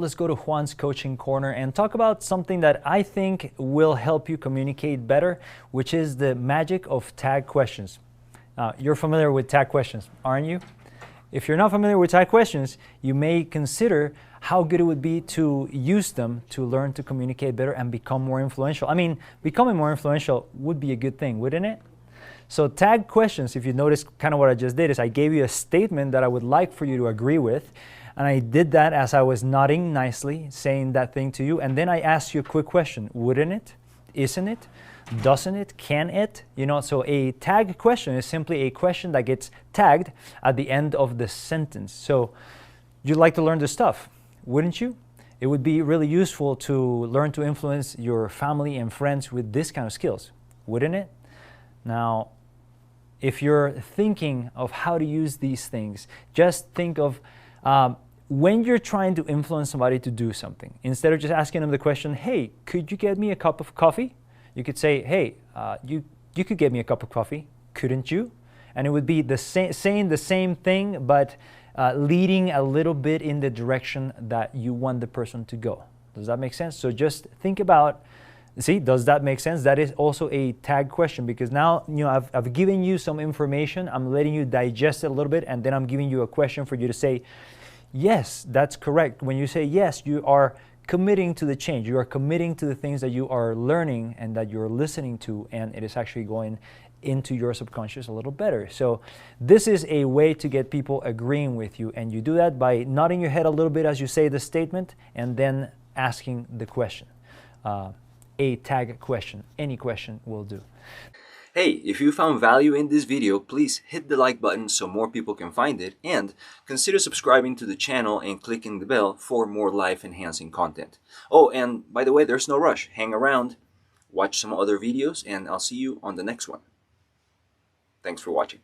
Let's go to Juan's Coaching Corner and talk about something that I think will help you communicate better, which is the magic of tag questions. You're familiar with tag questions, aren't you? If you're not familiar with tag questions, you may consider how good it would be to use them to learn to communicate better and become more influential. I mean, becoming more influential would be a good thing, wouldn't it? So tag questions, if you notice kind of what I just did, is I gave you a statement that I would like for you to agree with. And I did that as I was nodding nicely, saying that thing to you. And then I asked you a quick question. Wouldn't it? Isn't it? Doesn't it? Can it? You know, so a tag question is simply a question that gets tagged at the end of the sentence. So you'd like to learn this stuff, wouldn't you? It would be really useful to learn to influence your family and friends with this kind of skills, wouldn't it? Now, if you're thinking of how to use these things, just think of when you're trying to influence somebody to do something, instead of just asking them the question, hey, could you get me a cup of coffee? You could say, hey, you could get me a cup of coffee, couldn't you? And it would be the saying the same thing, but leading a little bit in the direction that you want the person to go. Does that make sense? So just think about, see, does that make sense? That is also a tag question, because now, you know, I've given you some information, I'm letting you digest it a little bit, and then I'm giving you a question for you to say, yes, that's correct. When you say yes, you are committing to the change. You are committing to the things that you are learning and that you're listening to, and it is actually going into your subconscious a little better. So this is a way to get people agreeing with you, and you do that by nodding your head a little bit as you say the statement and then asking the question. A tag question, any question will do. Hey, if you found value in this video, please hit the like button so more people can find it, and consider subscribing to the channel and clicking the bell for more life-enhancing content. Oh, and by the way, there's no rush. Hang around, watch some other videos, and I'll see you on the next one. Thanks for watching.